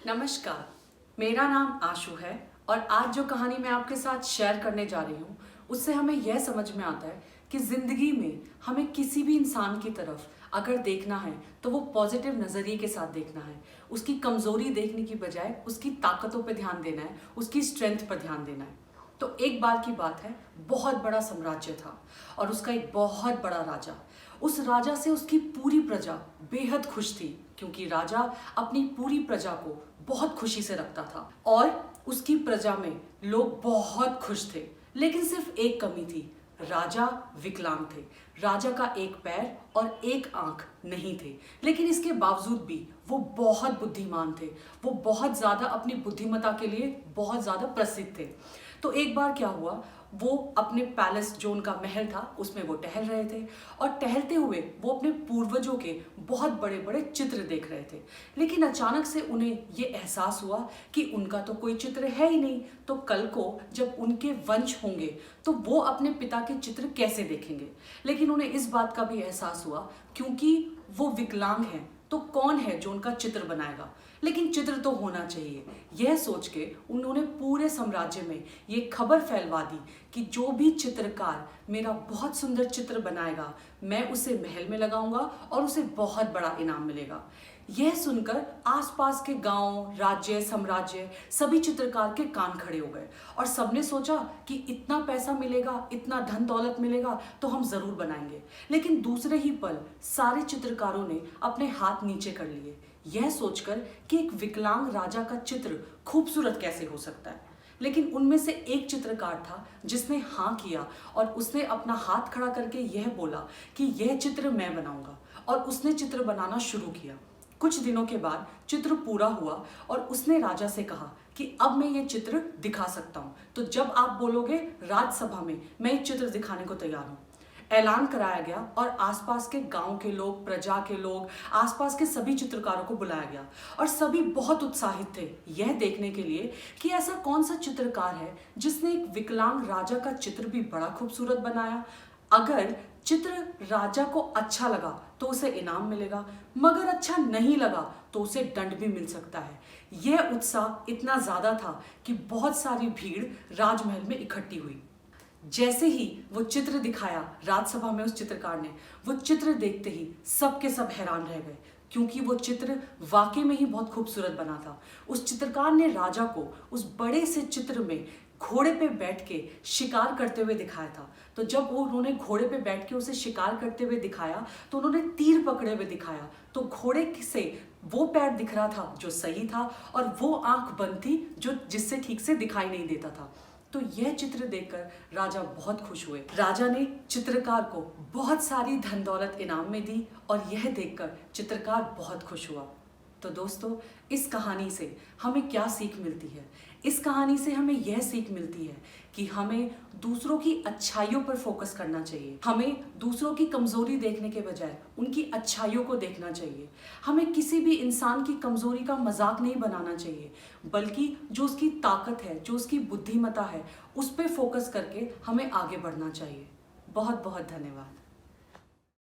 नमस्कार, मेरा नाम आशु है और आज जो कहानी मैं आपके साथ शेयर करने जा रही हूँ उससे हमें यह समझ में आता है कि ज़िंदगी में हमें किसी भी इंसान की तरफ अगर देखना है तो वो पॉजिटिव नज़रिए के साथ देखना है। उसकी कमज़ोरी देखने की बजाय उसकी ताकतों पर ध्यान देना है, उसकी स्ट्रेंथ पर ध्यान देना है। तो एक बार की बात है, बहुत बड़ा साम्राज्य था और उसका एक बहुत बड़ा राजा। उस राजा से उसकी पूरी प्रजा बेहद खुश थी क्योंकि राजा अपनी पूरी प्रजा को बहुत खुशी से रखता था और उसकी प्रजा में लोग बहुत खुश थे। लेकिन सिर्फ एक कमी थी, राजा विकलांग थे। राजा का एक पैर और एक आंख नहीं थे, लेकिन इसके बावजूद भी वो बहुत बुद्धिमान थे। वो बहुत ज़्यादा अपनी बुद्धिमत्ता के लिए बहुत ज़्यादा प्रसिद्ध थे। तो एक बार क्या हुआ, वो अपने पैलेस जो उनका महल था उसमें वो टहल रहे थे और टहलते हुए वो अपने पूर्वजों के बहुत बड़े बड़े चित्र देख रहे थे। लेकिन अचानक से उन्हें ये एहसास हुआ कि उनका तो कोई चित्र है ही नहीं, तो कल को जब उनके वंश होंगे तो वो अपने पिता के चित्र कैसे देखेंगे। लेकिन उन्हें इस बात का भी एहसास हुआ क्योंकि वो विकलांग हैं तो कौन है जो उनका चित्र बनाएगा, लेकिन चित्र तो होना चाहिए। यह सोच के उन्होंने पूरे साम्राज्य में ये खबर फैलवा दी कि जो भी चित्रकार मेरा बहुत सुंदर चित्र बनाएगा मैं उसे महल में लगाऊंगा और उसे बहुत बड़ा इनाम मिलेगा। यह सुनकर आसपास के गांव, राज्य, साम्राज्य सभी चित्रकार के कान खड़े हो गए और सबने सोचा कि इतना पैसा मिलेगा, इतना धन दौलत मिलेगा तो हम जरूर बनाएंगे। लेकिन दूसरे ही पल सारे चित्रकारों ने अपने हाथ नीचे कर लिए, यह सोचकर कि एक विकलांग राजा का चित्र खूबसूरत कैसे हो सकता है। लेकिन उनमें से एक चित्रकार था जिसने हाँ किया और उसने अपना हाथ खड़ा करके यह बोला कि यह चित्र मैं बनाऊंगा, और उसने चित्र बनाना शुरू किया। कुछ दिनों के बाद चित्र पूरा हुआ और उसने राजा से कहा कि अब मैं ये चित्र दिखा सकता हूँ, तो जब आप बोलोगे राजसभा में मैं ये चित्र दिखाने को तैयार हूँ। ऐलान कराया गया और आसपास के गांव के लोग, प्रजा के लोग, आसपास के सभी चित्रकारों को बुलाया गया और सभी बहुत उत्साहित थे यह देखने के लिए कि ऐसा कौन सा चित्रकार है जिसने एक विकलांग राजा का चित्र भी बड़ा खूबसूरत बनाया। अगर चित्र राजा को अच्छा लगा तो उसे इनाम मिलेगा, मगर अच्छा नहीं लगा तो उसे दंड भी मिल सकता है। यह उत्साह इतना ज्यादा था कि बहुत सारी भीड़ राजमहल में इकट्ठी हुई। जैसे ही वो चित्र दिखाया राजसभा में उस चित्रकार ने, वो चित्र देखते ही सब के सब हैरान रह गए क्योंकि वो चित्र वाकई में ही बहुत खूबसूरत बना था। उस चित्रकार ने राजा को उस बड़े से चित्र में घोड़े पे बैठ के शिकार करते हुए दिखाया था। तो जब वो उन्होंने घोड़े पे बैठ के उसे शिकार करते हुए दिखाया तो उन्होंने तीर पकड़े हुए दिखाया, तो घोड़े से वो पैर दिख रहा था जो सही था और वो आंख बंद थी जो जिससे ठीक से दिखाई नहीं देता था। तो यह चित्र देखकर राजा बहुत खुश हुए। राजा ने चित्रकार को बहुत सारी धन दौलत इनाम में दी और यह देखकर चित्रकार बहुत खुश हुआ। तो दोस्तों, इस कहानी से हमें क्या सीख मिलती है? इस कहानी से हमें यह सीख मिलती है कि हमें दूसरों की अच्छाइयों पर फोकस करना चाहिए। हमें दूसरों की कमजोरी देखने के बजाय उनकी अच्छाइयों को देखना चाहिए। हमें किसी भी इंसान की कमजोरी का मजाक नहीं बनाना चाहिए, बल्कि जो उसकी ताकत है, जो उसकी बुद्धिमत्ता है, उस पर फोकस करके हमें आगे बढ़ना चाहिए। बहुत बहुत धन्यवाद।